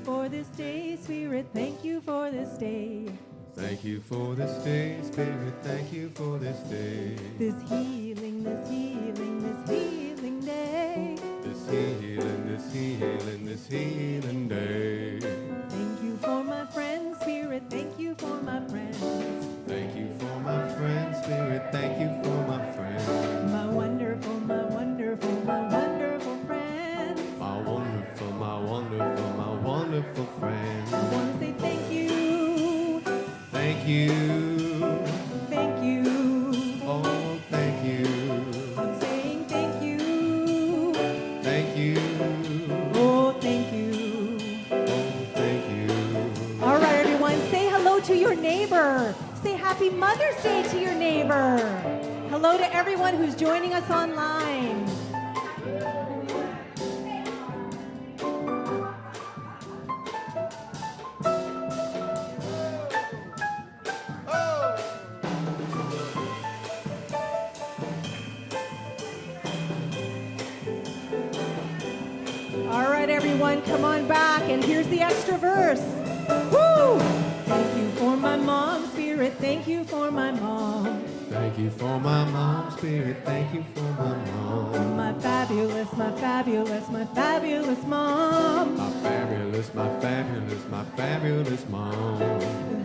for this day, Spirit. Thank you for this day. Thank you for this day, Spirit. Thank you for this day. This healing, this healing, this healing day. This healing, this healing, this healing day. Thank you for my friends, Spirit. Thank you for my friends. Thank you for my friends, Spirit. Thank you for my friends. My wonderful, my wonderful, my wonderful friends. My wonderful, my wonderful, my wonderful friends. I want to say thank you. Thank you. Thank you. Oh, thank you. I'm saying thank you. Thank you. Oh, thank you. Oh, thank you. All right, everyone, say hello to your neighbor. Say Happy Mother's Day to your neighbor. Hello to everyone who's joining us online. All right, everyone, come on back, and here's the extra verse. Woo! Thank you for my mom, Spirit. Thank you for my mom. Thank you for my mom, Spirit. Thank you for my mom. My fabulous, my fabulous, my fabulous mom. My fabulous, my fabulous, my fabulous mom.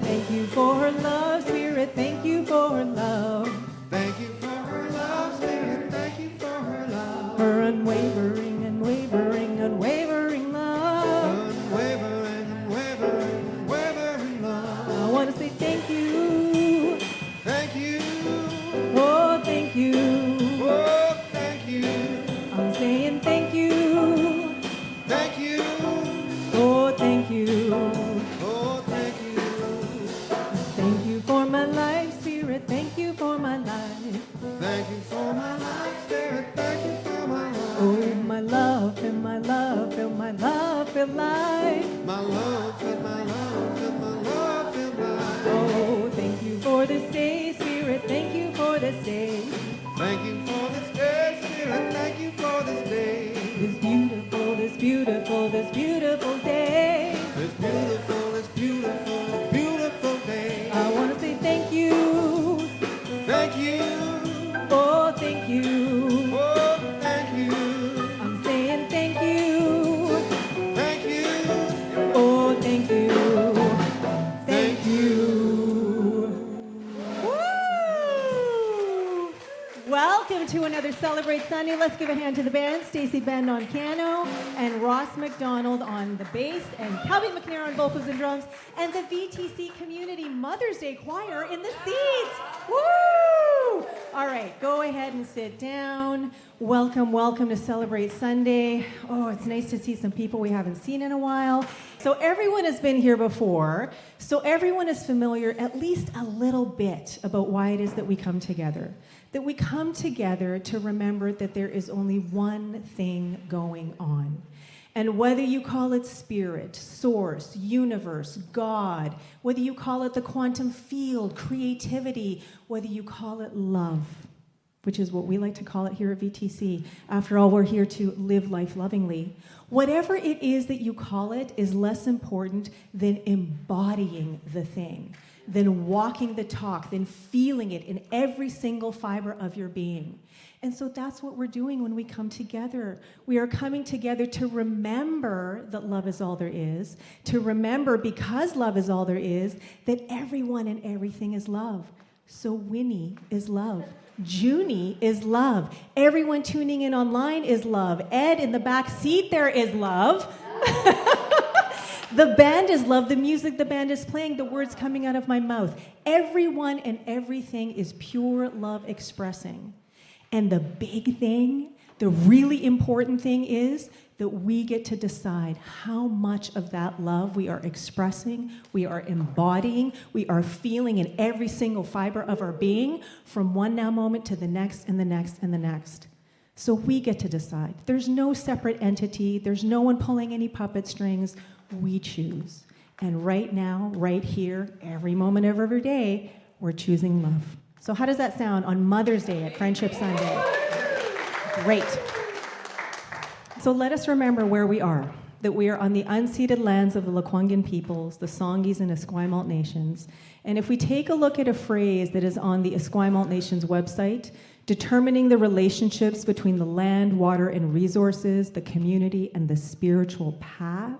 Thank you for her love, Spirit. Thank you for her love. Thank you for her love, Spirit. Thank you for her love. Her unwavering, unwavering, unwavering love. Unwavering, unwavering, unwavering love. I want to say thank you. Thank you. Oh, thank you. Oh, thank you. I'm saying thank you. Thank you. Oh, thank you. Oh, thank you. Thank you for my life, Spirit. Thank you for my life. Thank you for my life, Spirit. Thank you for my life. Oh, my love and my love and my love and life. My love and my love and my love and life. Oh, thank you for this day, Spirit. Thank you for this day. Thank you for this day, Spirit. Thank you for this day. This beautiful, this beautiful, this beautiful day. This beautiful, this beautiful, this beautiful day. I want to say thank you. Thank you. Oh, thank you. Oh, thank you. I'm saying thank you. Thank you. Oh, thank you. Thank you. Woo! Welcome to another Celebrate Sunday. Let's give a hand to the band. Stacey Bend on piano, and Ross McDonald on the bass, and Kelby McNair on vocals and drums, and the VTC Community Mother's Day Choir in the seats. Woo! All right, go ahead and sit down. Welcome, welcome to Celebrate Sunday. Oh, it's nice to see some people we haven't seen in a while. So everyone has been here before, so everyone is familiar at least a little bit about why it is that we come together. That we come together to remember that there is only one thing going on. And whether you call it spirit, source, universe, God, whether you call it the quantum field, creativity, whether you call it love, which is what we like to call it here at VTC. After all, we're here to live life lovingly. Whatever it is that you call it is less important than embodying the thing, than walking the talk, than feeling it in every single fiber of your being. And so that's what we're doing when we come together. We are coming together to remember that love is all there is, to remember, because love is all there is, that everyone and everything is love. So Winnie is love. Junie is love. Everyone tuning in online is love. Ed in the back seat there is love. The band is love. The music the band is playing, the words coming out of my mouth. Everyone and everything is pure love expressing. And the big thing, the really important thing is that we get to decide how much of that love we are expressing, we are embodying, we are feeling in every single fiber of our being from one now moment to the next and the next and the next. So we get to decide. There's no separate entity. There's no one pulling any puppet strings. We choose. And right now, right here, every moment of every day, we're choosing love. So how does that sound on Mother's Day at Friendship Sunday? Great. So let us remember where we are. that we are on the unceded lands of the Lekwungen peoples, the Songhees and Esquimalt nations. And if we take a look at a phrase that is on the Esquimalt Nation's website, determining the relationships between the land, water, and resources, the community, and the spiritual path,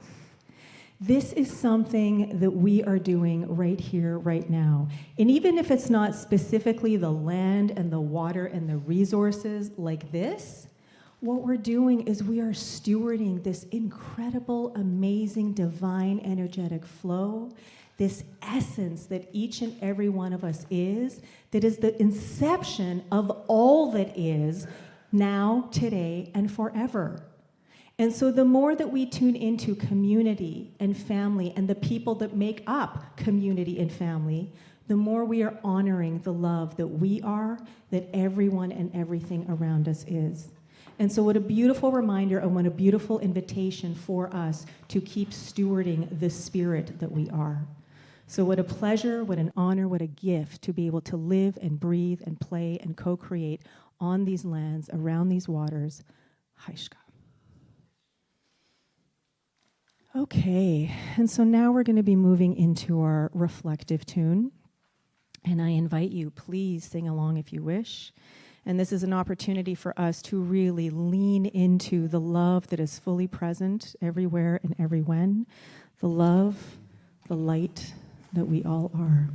this is something that we are doing right here, right now. And even if it's not specifically the land and the water and the resources like this, what we're doing is we are stewarding this incredible, amazing, divine, energetic flow, this essence that each and every one of us is, that is the inception of all that is now, today, and forever. And so the more that we tune into community and family and the people that make up community and family, the more we are honoring the love that we are, that everyone and everything around us is. And so what a beautiful reminder and what a beautiful invitation for us to keep stewarding the spirit that we are. So what a pleasure, what an honor, what a gift to be able to live and breathe and play and co-create on these lands, around these waters. Haishka. Okay, and so now we're going to be moving into our reflective tune. And I invite you, please sing along if you wish. And this is an opportunity for us to really lean into the love that is fully present everywhere and every when. The love, the light that we all are.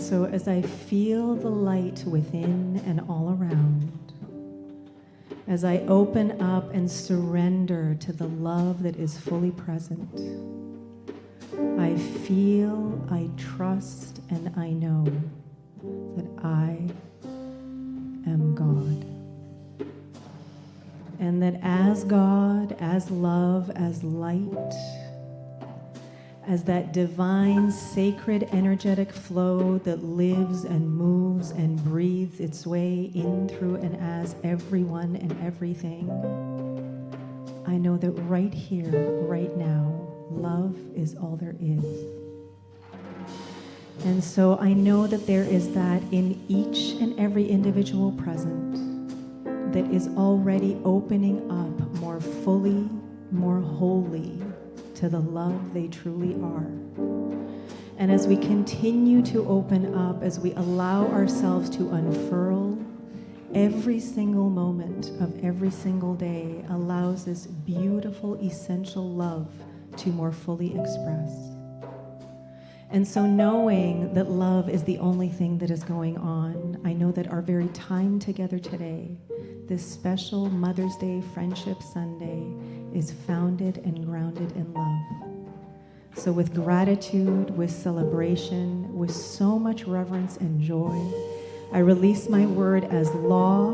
So as I feel the light within and all around, as I open up and surrender to the love that is fully present, I feel, I trust, and I know that I am God. And that as God, as love, as light, as that divine, sacred, energetic flow that lives and moves and breathes its way in, through, and as everyone and everything, I know that right here, right now, love is all there is. And so I know that there is that in each and every individual present that is already opening up more fully, more wholly, to the love they truly are. And as we continue to open up, as we allow ourselves to unfurl, every single moment of every single day allows this beautiful, essential love to more fully express. And so knowing that love is the only thing that is going on, I know that our very time together today, this special Mother's Day Friendship Sunday, is founded and grounded in love. So with gratitude, with celebration, with so much reverence and joy, I release my word as law,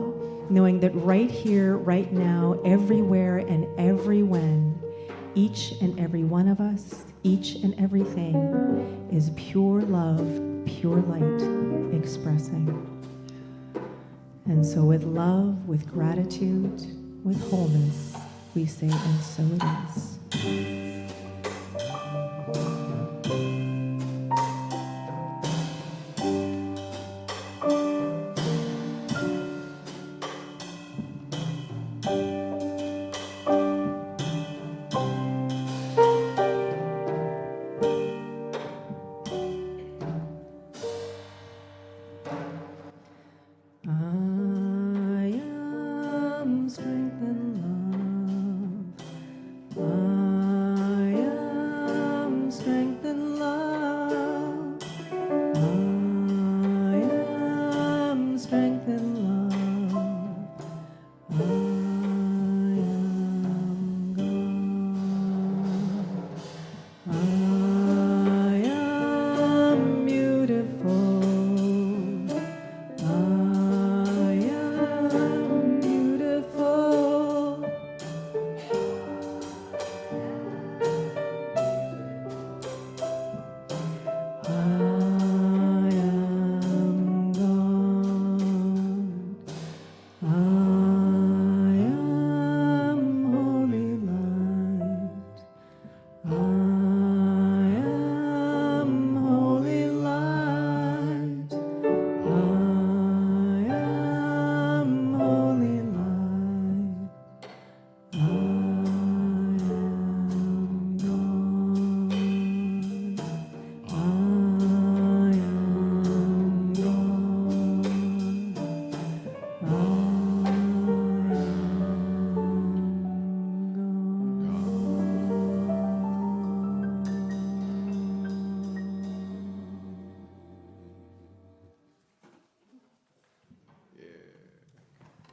knowing that right here, right now, everywhere and every when, each and every one of us, each and everything is pure love, pure light expressing. And so with love, with gratitude, with wholeness, we say, and so it is.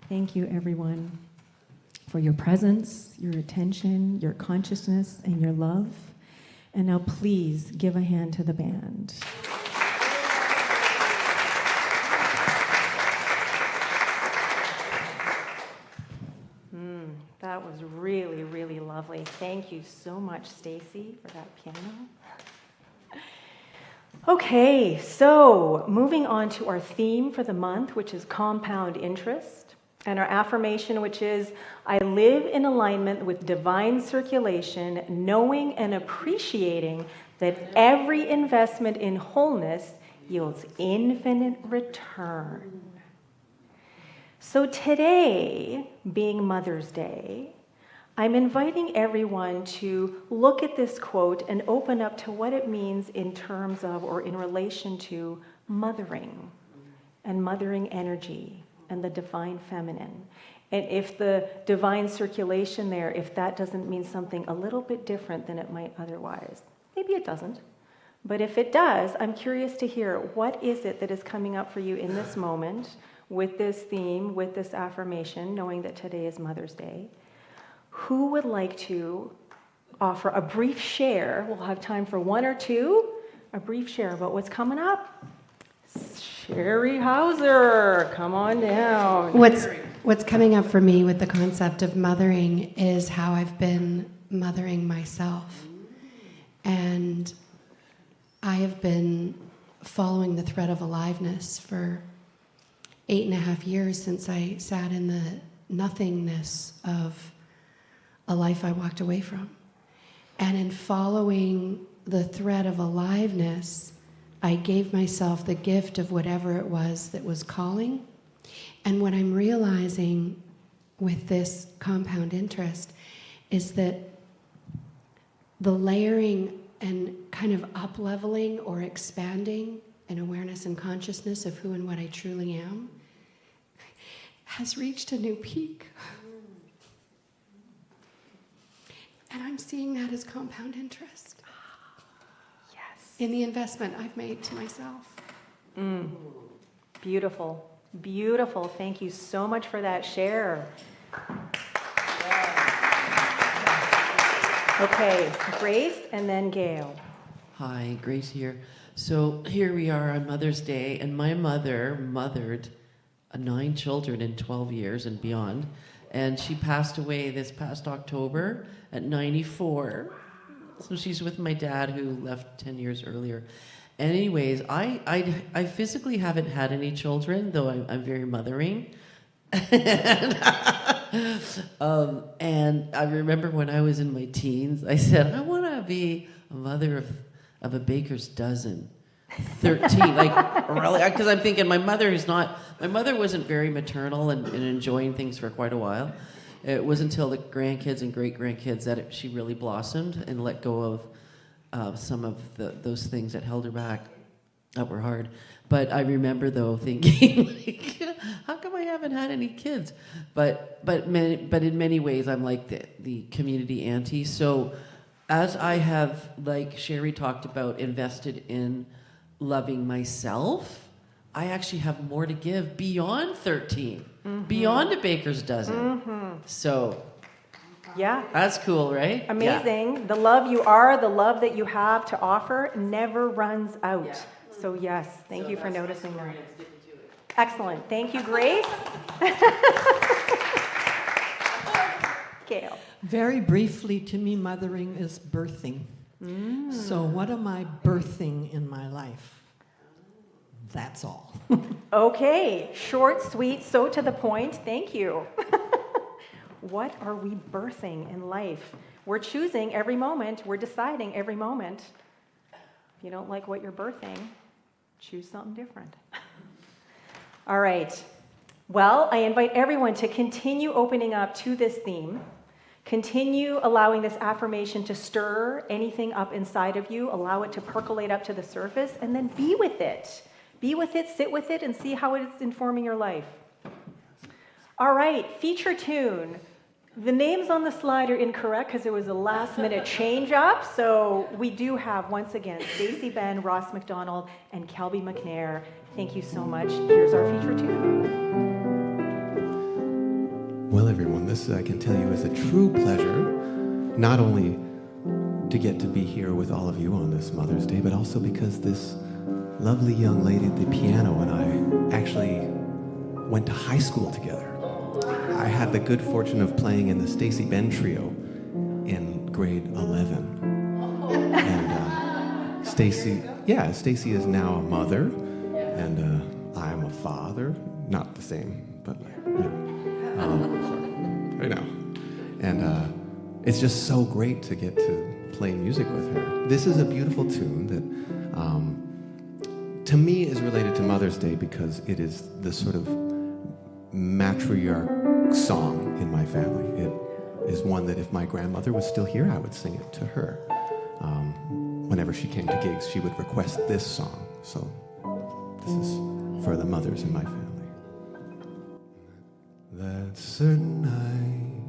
Thank you, everyone, for your presence, your attention, your consciousness, and your love. And now please give a hand to the band. That was really, really lovely. Thank you so much, Stacy, for that piano. Okay, so moving on to our theme for the month, which is compound interest, and our affirmation, which is, I live in alignment with divine circulation, knowing and appreciating that every investment in wholeness yields infinite return. So today, being Mother's Day, I'm inviting everyone to look at this quote and open up to what it means in terms of or in relation to mothering and mothering energy and the divine feminine. And if the divine circulation there, if that doesn't mean something a little bit different than it might otherwise. Maybe it doesn't. But if it does, I'm curious to hear, what is it that is coming up for you in this moment with this theme, with this affirmation, knowing that today is Mother's Day? Who would like to offer a brief share? We'll have time for one or two. A brief share about what's coming up. Sheri Hauser, come on down. What's coming up for me with the concept of mothering is how I've been mothering myself. And I have been following the thread of aliveness for 8.5 years since I sat in the nothingness of a life I walked away from. And in following the thread of aliveness, I gave myself the gift of whatever it was that was calling. And what I'm realizing with this compound interest is that the layering and kind of up-leveling or expanding in awareness and consciousness of who and what I truly am has reached a new peak. And I'm seeing that as compound interest. Yes. in the investment I've made to myself. Beautiful. Beautiful. Thank you so much for that share. Okay, Grace and then Gail. Hi, Grace here. So here we are on Mother's Day, and my mother mothered 9 children in 12 years and beyond, and she passed away this past October at 94. So she's with my dad, who left 10 years earlier. Anyways, I physically haven't had any children, though I'm very mothering. And I remember when I was in my teens, I said, I want to be a mother of a baker's dozen. 13, like, really, because I'm thinking my mother wasn't very maternal and enjoying things for quite a while. It was until the grandkids and great-grandkids that she really blossomed and let go of some of those things that held her back, that were hard. But I remember, though, thinking, like, how come I haven't had any kids? But in many ways, I'm like the community auntie. So as I have, like Sheri talked about, invested in loving myself, I actually have more to give beyond 13, beyond a baker's dozen. So Yeah. that's cool, right? Amazing. Yeah. The love you are, the love that you have to offer never runs out. Yeah. So yes, thank you for noticing that. Excellent. Thank you, Grace. Gail. Very briefly, to me, mothering is birthing. So what am I birthing in my life? That's all. Okay, short, sweet, so to the point. Thank you. What are we birthing in life? We're choosing every moment. We're deciding every moment. If you don't like what you're birthing, choose something different. All right. Well, I invite everyone to continue opening up to this theme. Continue allowing this affirmation to stir anything up inside of you. Allow it to percolate up to the surface, and then be with it. Be with it, sit with it, and see how it's informing your life. All right, feature tune. The names on the slide are incorrect because there was a last-minute change-up. So we do have, once again, Stacey Ben, Ross McDonald, and Kelby McNair. Thank you so much. Here's our feature tune. Well, everyone, this, I can tell you, is a true pleasure, not only to get to be here with all of you on this Mother's Day, but also because this lovely young lady at the piano and I actually went to high school together. I had the good fortune of playing in the Stacey Ben Trio in grade 11. And Stacey is now a mother, and I'm a father. Not the same, but I know. And it's just so great to get to play music with her. This is a beautiful tune that, to me, is related to Mother's Day because it is the sort of matriarch song in my family. It is one that if my grandmother was still here, I would sing it to her. Whenever she came to gigs, she would request this song. So this is for the mothers in my family. That certain night,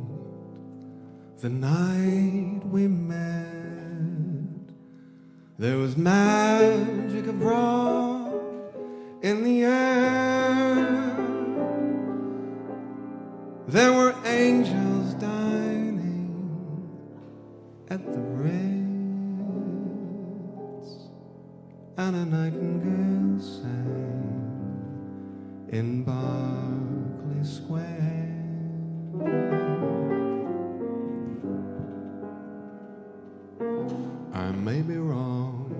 the night we met, there was magic abroad in the air. There were angels dining at the Ritz, and a nightingale sang in Berkeley Square. I may be wrong,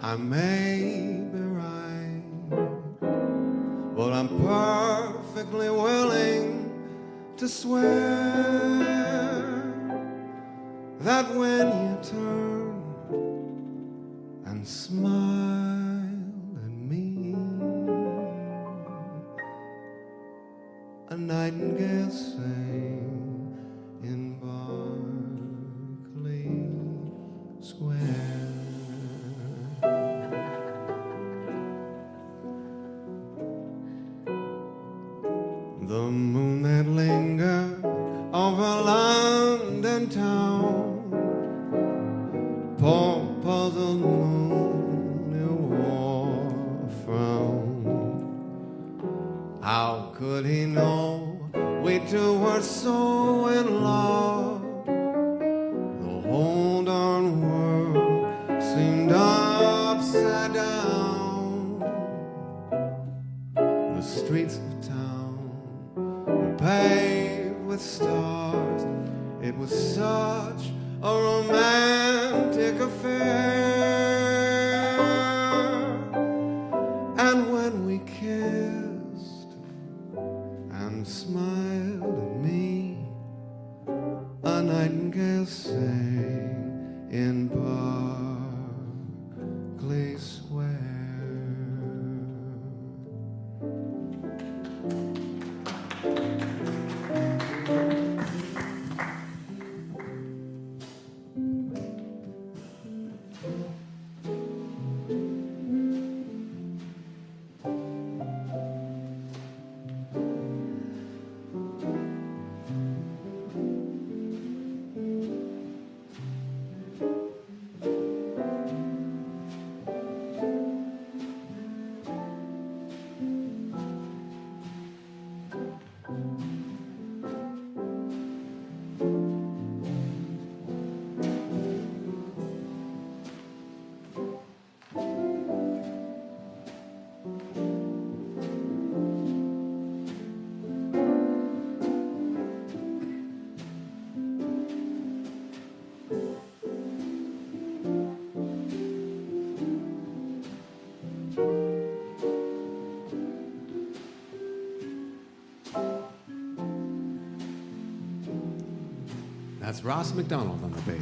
I may be right, but I'm perfectly willing to swear that when you turn and smile at me, a nightingale sang in Berkeley Square. The moon that lingered over London town, poor puzzled moon, could he know we two were so in love? The whole darn world seemed upside down. The streets of town were paved with stars. It was such a romantic affair. And when we kissed and smiled at me, a nightingale sang in Berkeley Square. That's Ross McDonald on the bass.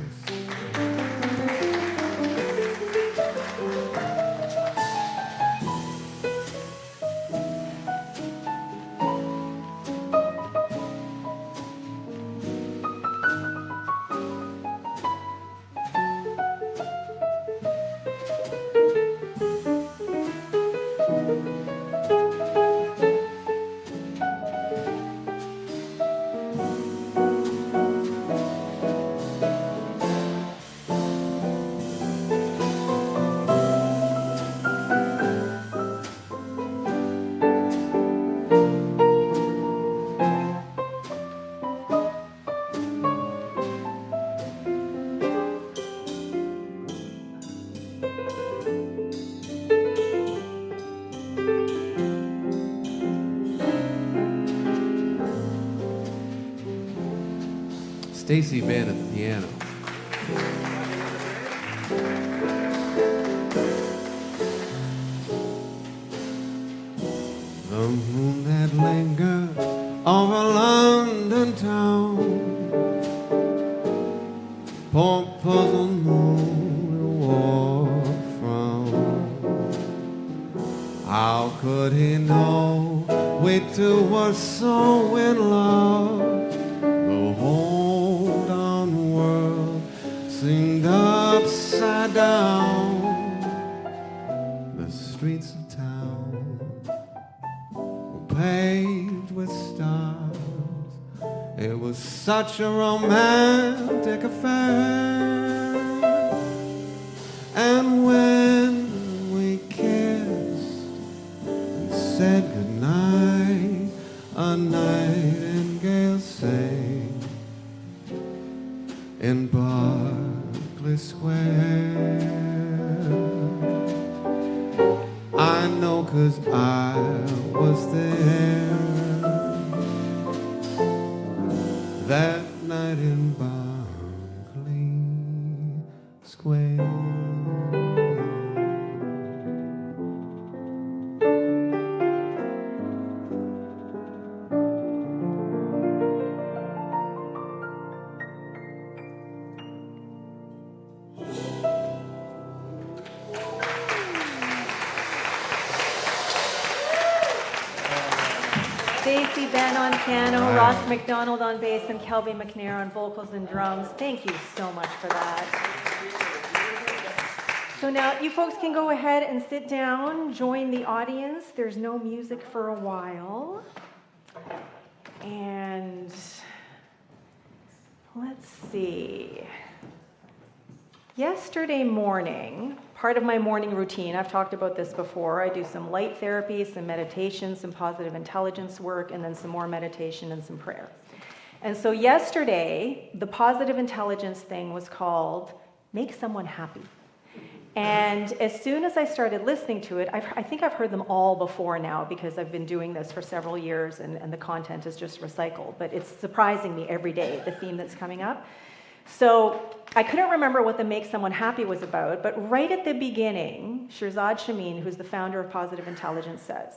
Stacy Van at the piano. The moon that lingered over London town, poor puzzled moon wore a frown. How could he know we two were so in love? The whole darn world seemed upside down. The streets of town were paved with stars. It was such a romantic affair. And when we kissed and said goodnight, a nightingale sang in Berkeley Square. I know 'cause I was there that night in Berkeley Square. Stacy Ben on piano, Ross McDonald on bass, and Kelby McNair on vocals and drums. Thank you so much for that. So now you folks can go ahead and sit down, join the audience. There's no music for a while. And let's see. Yesterday morning, part of my morning routine. I've talked about this before. I do some light therapy, some meditation, some positive intelligence work, and then some more meditation and some prayer. And so yesterday, the positive intelligence thing was called Make Someone Happy. And as soon as I started listening to it, I think I've heard them all before now because I've been doing this for several years and the content is just recycled. But it's surprising me every day, the theme that's coming up. So I couldn't remember what the Make Someone Happy was about, but right at the beginning, Shirzad Chamine, who's the founder of Positive Intelligence, says,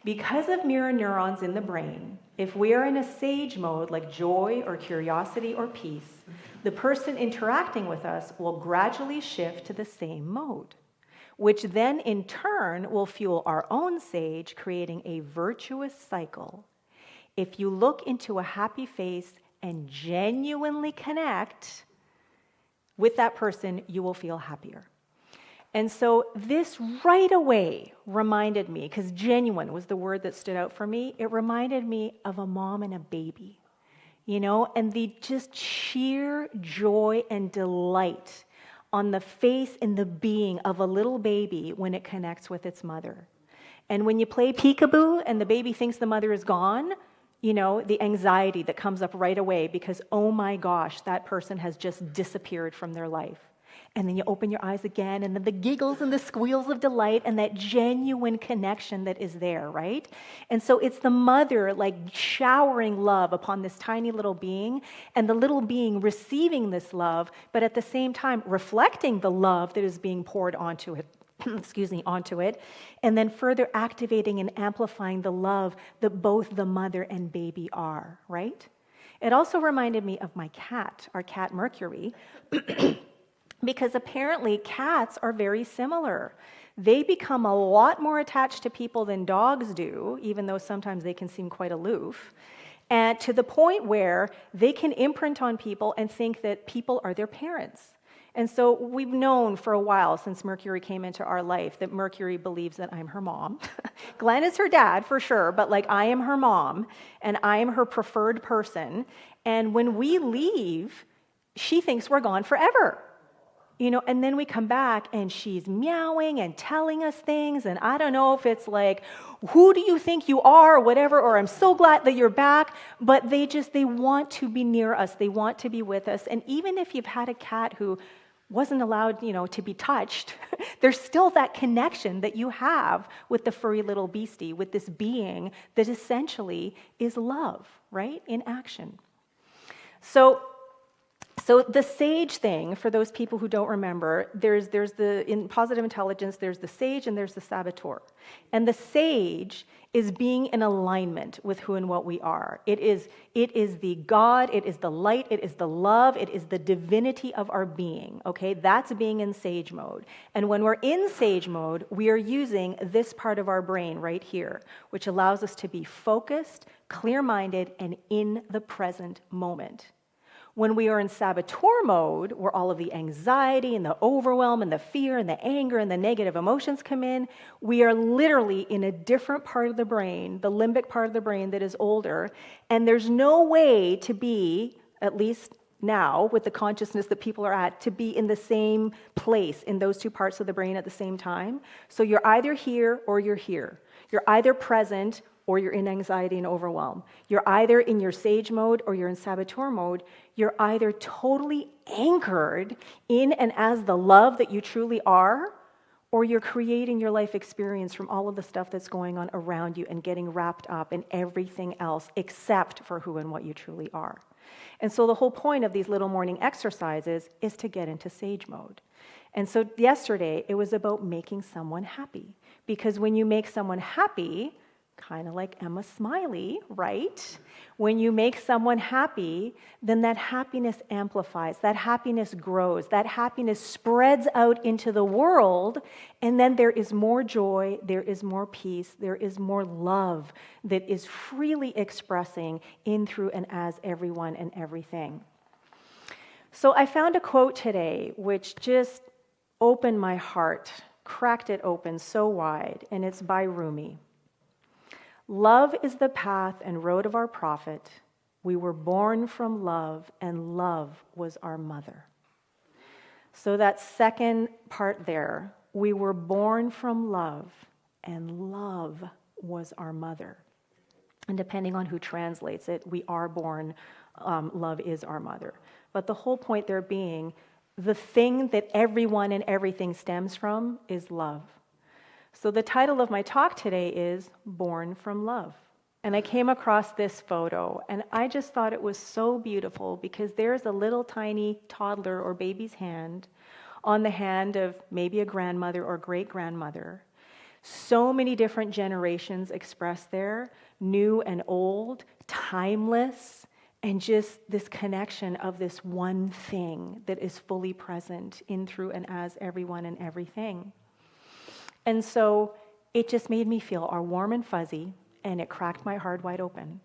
because of mirror neurons in the brain, if we are in a sage mode like joy or curiosity or peace, the person interacting with us will gradually shift to the same mode, which then in turn will fuel our own sage, creating a virtuous cycle. If you look into a happy face and genuinely connect with that person, you will feel happier. And so this right away reminded me, because genuine was the word that stood out for me, it reminded me of a mom and a baby, and the just sheer joy and delight on the face and the being of a little baby when it connects with its mother. And when you play peekaboo and the baby thinks the mother is gone, the anxiety that comes up right away because, oh my gosh, that person has just disappeared from their life. And then you open your eyes again, and then the giggles and the squeals of delight and that genuine connection that is there, right? And so it's the mother like showering love upon this tiny little being, and the little being receiving this love, but at the same time reflecting the love that is being poured onto it. Onto it, and then further activating and amplifying the love that both the mother and baby are, right? It also reminded me of my cat, our cat Mercury, because apparently cats are very similar. They become a lot more attached to people than dogs do, even though sometimes they can seem quite aloof, and to the point where they can imprint on people and think that people are their parents. And so we've known for a while since Mercury came into our life that Mercury believes that I'm her mom. Glenn is her dad for sure, but I am her mom and I am her preferred person. And when we leave, she thinks we're gone forever. And then we come back and she's meowing and telling us things. And I don't know if it's who do you think you are or whatever, or I'm so glad that you're back. But they want to be near us. They want to be with us. And even if you've had a cat who wasn't allowed, to be touched, there's still that connection that you have with the furry little beastie, with this being that essentially is love, right? In action. So the sage thing, for those people who don't remember, in positive intelligence, there's the sage and there's the saboteur. And the sage is being in alignment with who and what we are. It is the God, it is the light, it is the love, it is the divinity of our being, okay? That's being in sage mode. And when we're in sage mode, we are using this part of our brain right here, which allows us to be focused, clear-minded, and in the present moment. When we are in saboteur mode, where all of the anxiety and the overwhelm and the fear and the anger and the negative emotions come in, we are literally in a different part of the brain, the limbic part of the brain that is older, and there's no way to be, at least now, with the consciousness that people are at, to be in the same place in those two parts of the brain at the same time. So you're either here or you're here. You're either present or you're in anxiety and overwhelm. You're either in your sage mode or you're in saboteur mode. You're either totally anchored in and as the love that you truly are, or you're creating your life experience from all of the stuff that's going on around you and getting wrapped up in everything else except for who and what you truly are. And so the whole point of these little morning exercises is to get into sage mode. And so yesterday, it was about making someone happy. Because when you make someone happy, kind of like Emma Smiley, right? When you make someone happy, then that happiness amplifies, that happiness grows, that happiness spreads out into the world, and then there is more joy, there is more peace, there is more love that is freely expressing in, through, and as everyone and everything. So I found a quote today which just opened my heart, cracked it open so wide, and it's by Rumi. Love is the path and road of our prophet. We were born from love, and love was our mother. So that second part there, we were born from love, and love was our mother. And depending on who translates it, we are born, love is our mother. But the whole point there being, the thing that everyone and everything stems from is love. So the title of my talk today is Born from Love. And I came across this photo, and I just thought it was so beautiful because there's a little tiny toddler or baby's hand on the hand of maybe a grandmother or great-grandmother. So many different generations expressed there, new and old, timeless, and just this connection of this one thing that is fully present in, through, and as everyone and everything. And so it just made me feel all warm and fuzzy, and it cracked my heart wide open.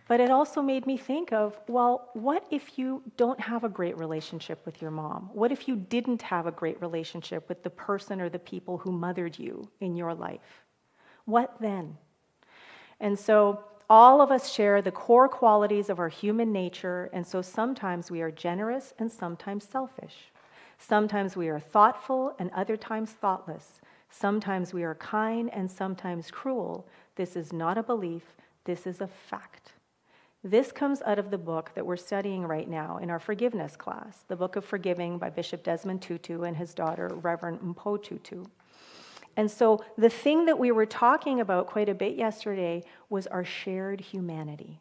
But it also made me think of, well, what if you don't have a great relationship with your mom? What if you didn't have a great relationship with the person or the people who mothered you in your life? What then? And so all of us share the core qualities of our human nature, and so sometimes we are generous and sometimes selfish. Sometimes we are thoughtful and other times thoughtless. Sometimes we are kind and sometimes cruel. This is not a belief, this is a fact. This comes out of the book that we're studying right now in our forgiveness class, the Book of Forgiving by Bishop Desmond Tutu and his daughter, Reverend Mpo Tutu. And so the thing that we were talking about quite a bit yesterday was our shared humanity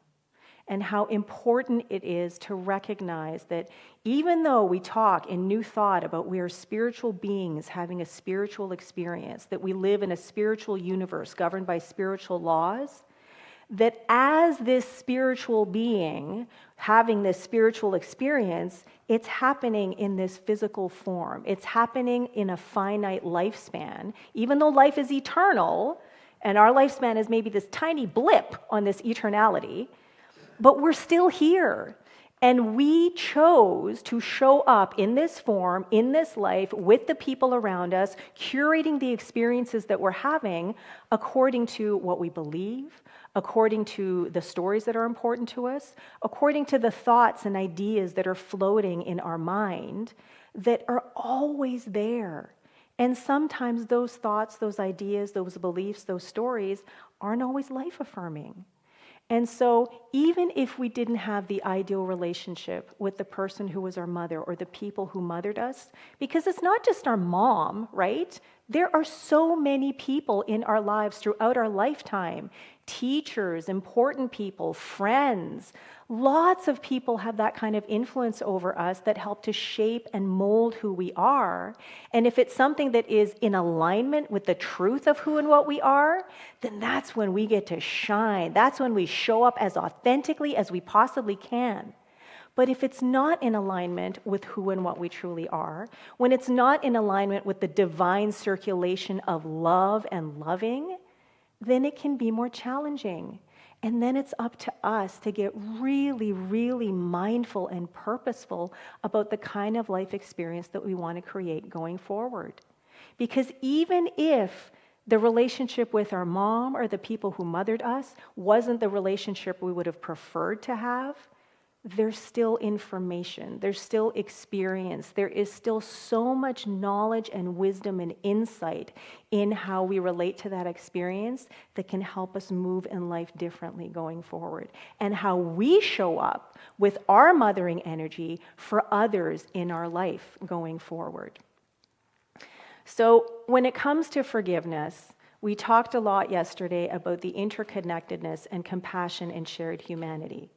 and how important it is to recognize that even though we talk in New Thought about we are spiritual beings having a spiritual experience, that we live in a spiritual universe governed by spiritual laws, that as this spiritual being having this spiritual experience, it's happening in this physical form. It's happening in a finite lifespan. Even though life is eternal, and our lifespan is maybe this tiny blip on this eternality, but we're still here. And we chose to show up in this form, in this life, with the people around us, curating the experiences that we're having according to what we believe, according to the stories that are important to us, according to the thoughts and ideas that are floating in our mind that are always there. And sometimes those thoughts, those ideas, those beliefs, those stories aren't always life-affirming. And so even if we didn't have the ideal relationship with the person who was our mother or the people who mothered us, because it's not just our mom, right? There are so many people in our lives throughout our lifetime, teachers, important people, friends. Lots of people have that kind of influence over us that help to shape and mold who we are. And if it's something that is in alignment with the truth of who and what we are, then that's when we get to shine. That's when we show up as authentically as we possibly can. But if it's not in alignment with who and what we truly are, when it's not in alignment with the divine circulation of love and loving, then it can be more challenging. And then it's up to us to get really, really mindful and purposeful about the kind of life experience that we want to create going forward. Because even if the relationship with our mom or the people who mothered us wasn't the relationship we would have preferred to have, there's still information, there's still experience, there is still so much knowledge and wisdom and insight in how we relate to that experience that can help us move in life differently going forward, and how we show up with our mothering energy for others in our life going forward. So when it comes to forgiveness, we talked a lot yesterday about the interconnectedness and compassion and shared humanity.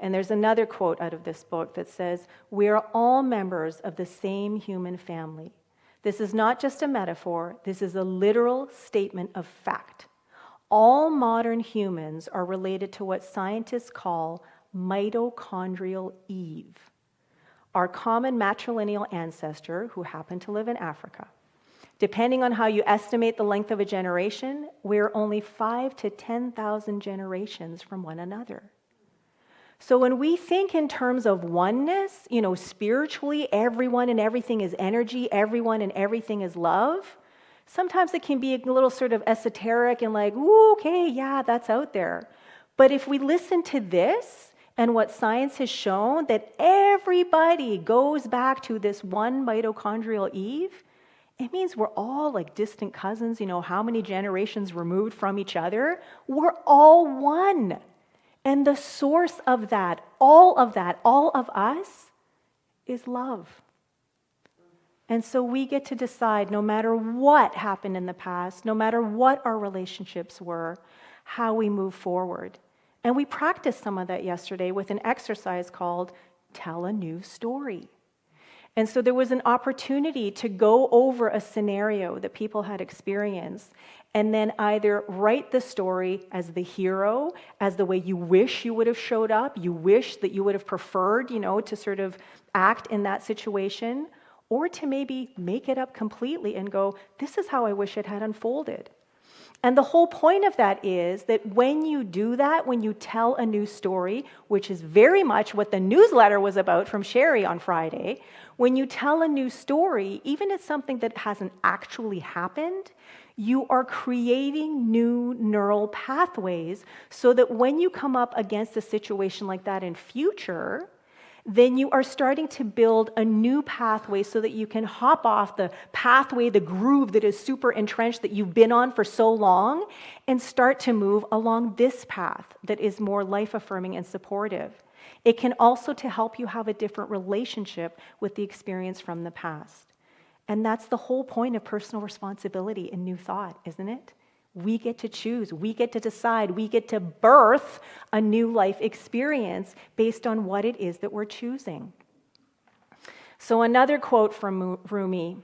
And there's another quote out of this book that says, "We are all members of the same human family. This is not just a metaphor, this is a literal statement of fact. All modern humans are related to what scientists call mitochondrial Eve, our common matrilineal ancestor who happened to live in Africa. Depending on how you estimate the length of a generation, we're only 5,000 to 10,000 generations from one another." So when we think in terms of oneness, spiritually, everyone and everything is energy, everyone and everything is love, sometimes it can be a little sort of esoteric and like, ooh, okay, yeah, that's out there. But if we listen to this And what science has shown, that everybody goes back to this one mitochondrial Eve, it means we're all like distant cousins, how many generations removed from each other? We're all one. And the source of that, all of us, is love. And so we get to decide, no matter what happened in the past, no matter what our relationships were, how we move forward. And we practiced some of that yesterday with an exercise called Tell a New Story. And so there was an opportunity to go over a scenario that people had experienced and then either write the story as the hero, as the way you wish you would have showed up, you wish that you would have preferred, to sort of act in that situation, or to maybe make it up completely and go, this is how I wish it had unfolded. And the whole point of that is that when you do that, when you tell a new story, which is very much what the newsletter was about from Sheri on Friday, when you tell a new story, even if it's something that hasn't actually happened, you are creating new neural pathways so that when you come up against a situation like that in future, then you are starting to build a new pathway so that you can hop off the pathway, the groove that is super entrenched that you've been on for so long, and start to move along this path that is more life-affirming and supportive. It can also to help you have a different relationship with the experience from the past. And that's the whole point of personal responsibility in New Thought, isn't it? We get to choose, we get to decide, we get to birth a new life experience based on what it is that we're choosing. So another quote from Rumi,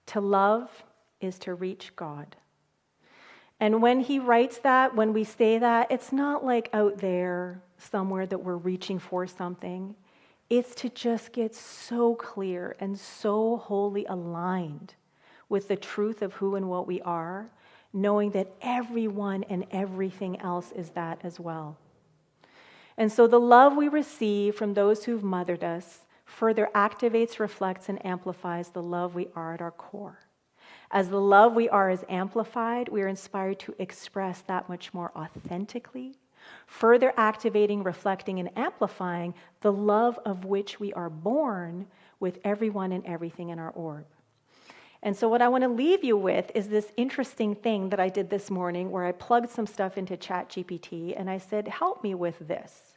to love is to reach God. And when he writes that, when we say that, it's not like out there somewhere that we're reaching for something. It's to just get so clear and so wholly aligned with the truth of who and what we are, knowing that everyone and everything else is that as well. And so the love we receive from those who've mothered us further activates, reflects, and amplifies the love we are at our core. As the love we are is amplified, we are inspired to express that much more authentically, further activating, reflecting, and amplifying the love of which we are born with everyone and everything in our orb. And so what I want to leave you with is this interesting thing that I did this morning where I plugged some stuff into ChatGPT and I said, help me with this.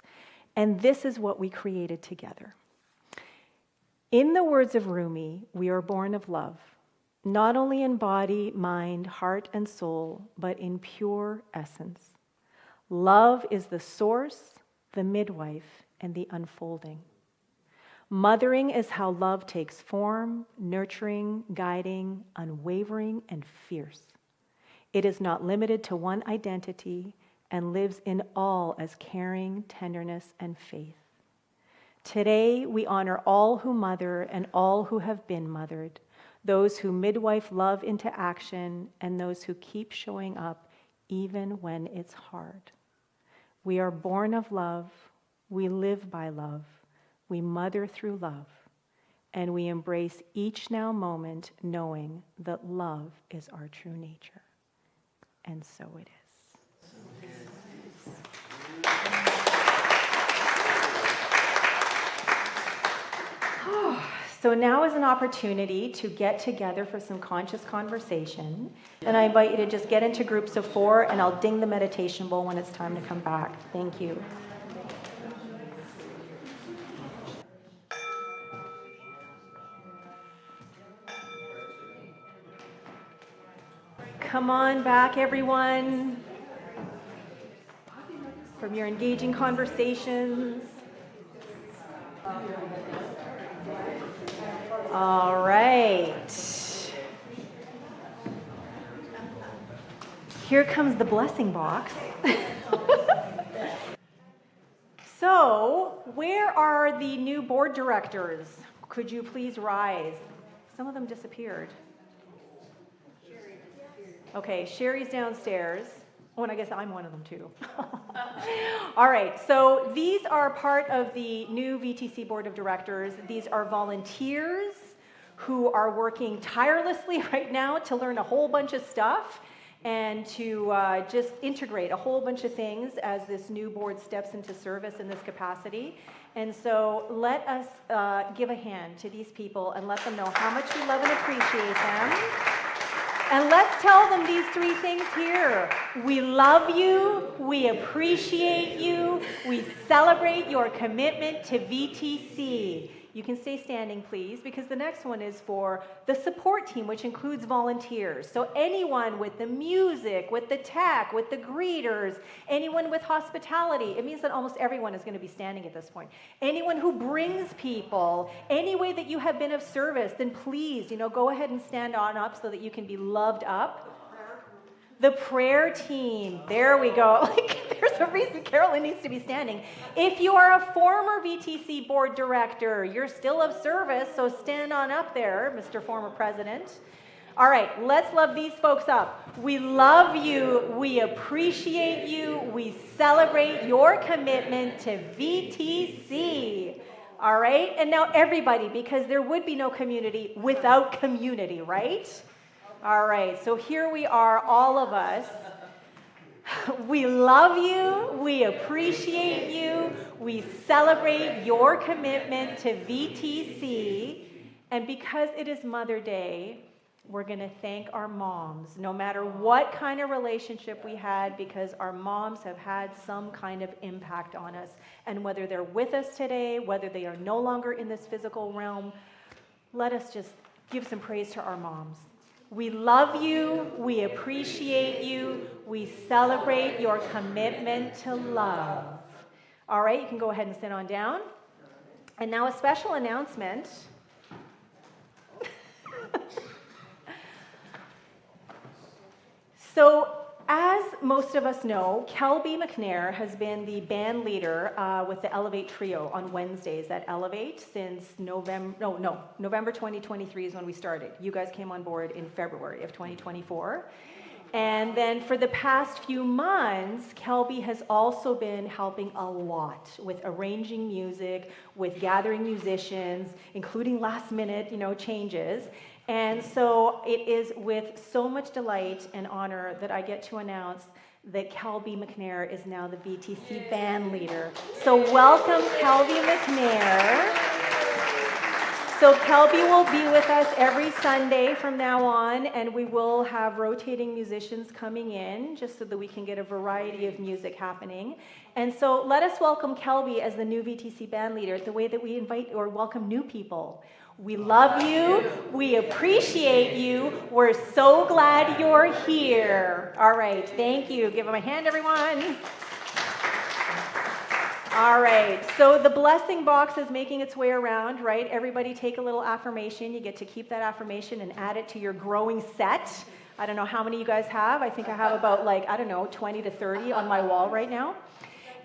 And this is what we created together. In the words of Rumi, we are born of love, not only in body, mind, heart, and soul, but in pure essence. Love is the source, the midwife, and the unfolding. Mothering is how love takes form, nurturing, guiding, unwavering, and fierce. It is not limited to one identity and lives in all as caring, tenderness, and faith. Today, we honor all who mother and all who have been mothered, those who midwife love into action, and those who keep showing up even when it's hard. We are born of love, we live by love, we mother through love, and we embrace each now moment knowing that love is our true nature. And so it is. So now is an opportunity to get together for some conscious conversation. And I invite you to just get into groups of 4, and I'll ding the meditation bowl when it's time to come back. Thank you. Come on back, everyone, from your engaging conversations. All right. Here comes the blessing box. So, where are the new board directors? Could you please rise? Some of them disappeared. Okay, Sheri's downstairs. Oh, and I guess I'm one of them too. All right, so these are part of the new VTC Board of Directors. These are volunteers who are working tirelessly right now to learn a whole bunch of stuff. and to just integrate a whole bunch of things as this new board steps into service in this capacity. And so let us give a hand to these people and let them know how much we love and appreciate them. And let's tell them these three things here. We love you, we appreciate you, we celebrate your commitment to VTC. You can stay standing, please, because the next one is for the support team, which includes volunteers. So anyone with the music, with the tech, with the greeters, anyone with hospitality. It means that almost everyone is going to be standing at this point. Anyone who brings people, any way that you have been of service, then please, go ahead and stand on up so that you can be loved up. The prayer team, there we go. There's a reason Carolyn needs to be standing. If you are a former VTC board director, you're still of service, so stand on up there, Mr. Former President. All right, let's love these folks up. We love you, we appreciate you, we celebrate your commitment to VTC. All right, and now everybody, because there would be no community without community, right? All right, so here we are, all of us. We love you, we appreciate you, we celebrate your commitment to VTC, and because it is Mother Day, we're going to thank our moms, no matter what kind of relationship we had, because our moms have had some kind of impact on us. And whether they're with us today, whether they are no longer in this physical realm, let us just give some praise to our moms. We love you, we appreciate you, we celebrate your commitment to love. All right, you can go ahead and sit on down. And now a special announcement. So, as most of us know, Kelby McNair has been the band leader with the Elevate Trio on Wednesdays at Elevate since November 2023 is when we started. You guys came on board in February of 2024. And then for the past few months, Kelby has also been helping a lot with arranging music, with gathering musicians, including last minute, changes. And so it is with so much delight and honor that I get to announce that Kelby McNair is now the VTC band leader. So welcome, Kelby McNair. So Kelby will be with us every Sunday from now on, and we will have rotating musicians coming in just so that we can get a variety of music happening. And so let us welcome Kelby as the new VTC band leader the way that we invite or welcome new people. We love you. We appreciate you. We're so glad you're here. All right. Thank you. Give them a hand, everyone. All right. So the blessing box is making its way around, right? Everybody take a little affirmation. You get to keep that affirmation and add it to your growing set. I don't know how many you guys have. I think I have about 20 to 30 on my wall right now.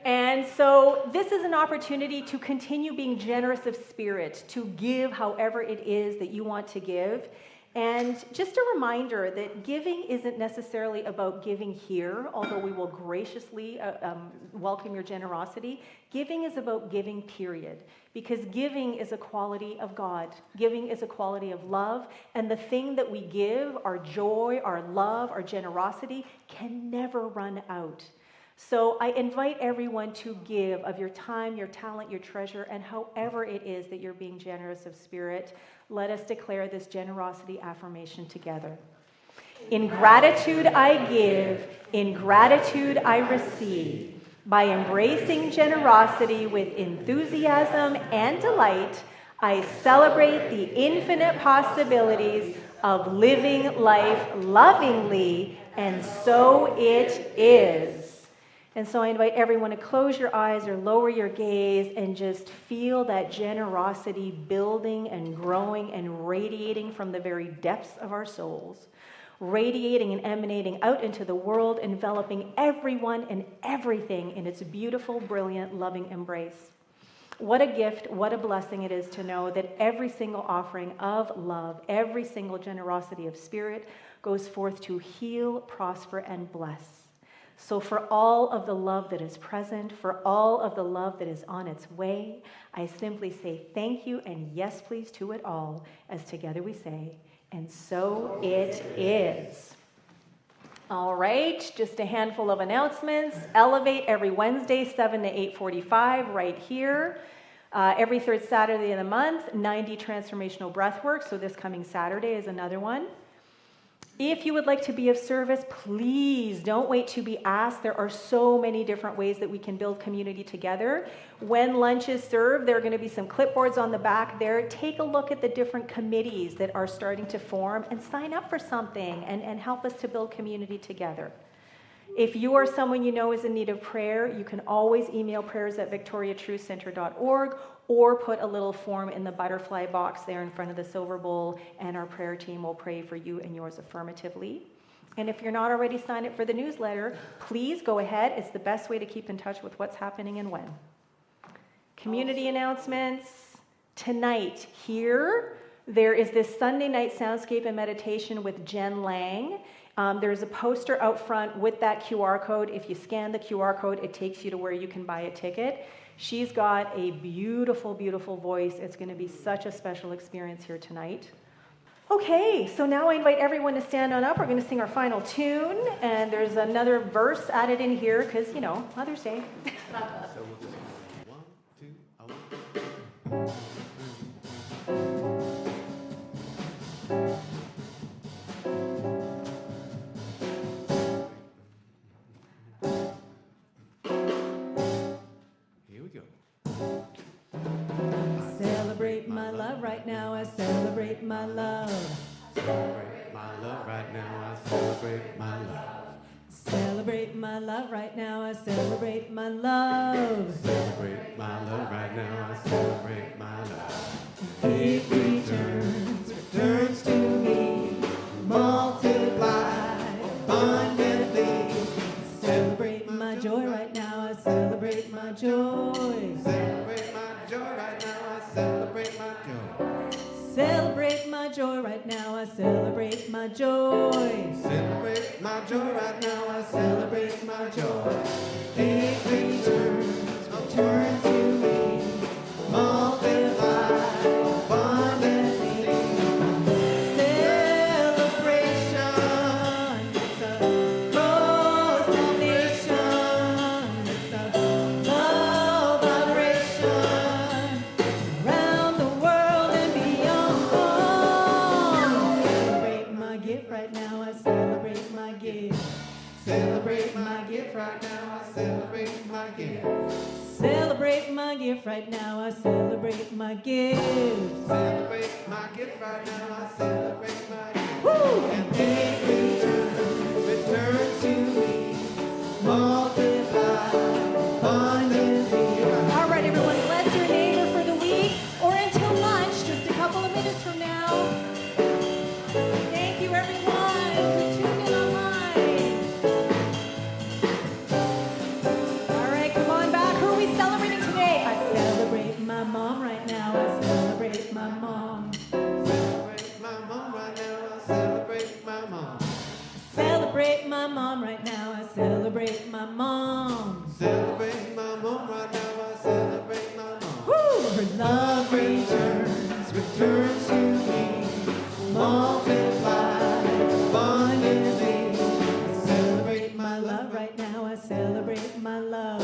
And so this is an opportunity to continue being generous of spirit, to give however it is that you want to give. And just a reminder that giving isn't necessarily about giving here, although we will graciously welcome your generosity. Giving is about giving, period. Because giving is a quality of God. Giving is a quality of love. And the thing that we give, our joy, our love, our generosity, can never run out. So I invite everyone to give of your time, your talent, your treasure, and however it is that you're being generous of spirit. Let us declare this generosity affirmation together. In gratitude I give, in gratitude I receive. By embracing generosity with enthusiasm and delight, I celebrate the infinite possibilities of living life lovingly, and so it is. And so I invite everyone to close your eyes or lower your gaze and just feel that generosity building and growing and radiating from the very depths of our souls, radiating and emanating out into the world, enveloping everyone and everything in its beautiful, brilliant, loving embrace. What a gift, what a blessing it is to know that every single offering of love, every single generosity of spirit goes forth to heal, prosper, and bless. So for all of the love that is present, for all of the love that is on its way, I simply say thank you and yes, please, to it all, as together we say, and so it is. All right, just a handful of announcements. Elevate every Wednesday, 7 to 8:45, right here. Every third Saturday of the month, 90 transformational breathwork. So this coming Saturday is another one. If you would like to be of service, please don't wait to be asked. There are so many different ways that we can build community together. When lunch is served, there are going to be some clipboards on the back there. Take a look at the different committees that are starting to form and sign up for something and help us to build community together. If you or someone you know is in need of prayer, you can always email prayers@victoriatruthcenter.org or put a little form in the butterfly box there in front of the silver bowl, and our prayer team will pray for you and yours affirmatively. And if you're not already signed up for the newsletter, please go ahead. It's the best way to keep in touch with what's happening and when. Community announcements. Tonight, here, there is this Sunday night soundscape and meditation with Jen Lang. There's a poster out front with that QR code. If you scan the QR code, it takes you to where you can buy a ticket. She's got a beautiful, beautiful voice. It's going to be such a special experience here tonight. Okay, so now I invite everyone to stand on up. We're going to sing our final tune, and there's another verse added in here because, you know, Mother's Day. So we'll just 1, 2, Here we go. Celebrate my love right now. I celebrate my love. Celebrate my love right now. I celebrate my love. Celebrate my love right now. I celebrate my love. Celebrate my love right now. I celebrate my love. It returns to me, multiply abundantly. Celebrate my joy right now. I celebrate my joy. Celebrate my joy right now. I celebrate my joy. Celebrate my joy right now. I celebrate my joy. Celebrate my joy right now. I celebrate my joy. It returns to me, multiply abundantly. Celebration, it's a cross nation. It's a love vibration around the world and beyond. Celebrate my gift right now. I celebrate my gift. Celebrate my gift right now. I celebrate my gift. Celebrate my gift right now. I celebrate my gift. Celebrate my gift right now. I celebrate my gift. Woo! And it returns to me, multiply abundantly. All right, everyone, bless your neighbor for the week or until lunch, just a couple of minutes from now. Thank you, everyone, who tuned in online. All right, come on back. Who are we celebrating today? I celebrate my mom right now. I celebrate my mom. Celebrate my mom right now. I celebrate my mom. Celebrate my mom right now. I celebrate my mom. Celebrate my mom right now. I celebrate my mom. Woo! Her love Returns to me, multiply abundantly. celebrate my love right now. I celebrate my love.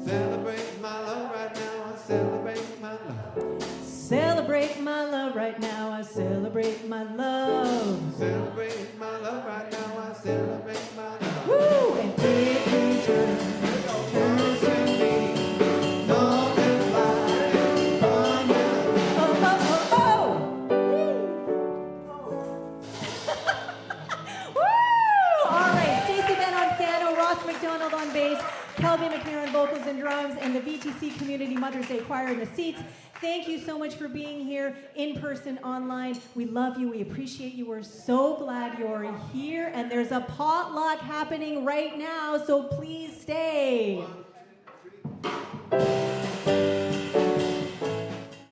Celebrate my love right now. I celebrate my love. Celebrate my love right now. I celebrate my love. Celebrate my love right now. I celebrate my love. Woo! And it returns to me. Multiply abundantly. Oh, oh, oh, oh! Woo! All right, Stacey Ben on piano, Ross McDonald on bass, Kelby McNair on vocals and drums, and the VTC Community Mother's Day Choir in the seats. Thank you so much for being here in person, online. We love you. We appreciate you. We're so glad you're here. And there's a potluck happening right now, so please stay.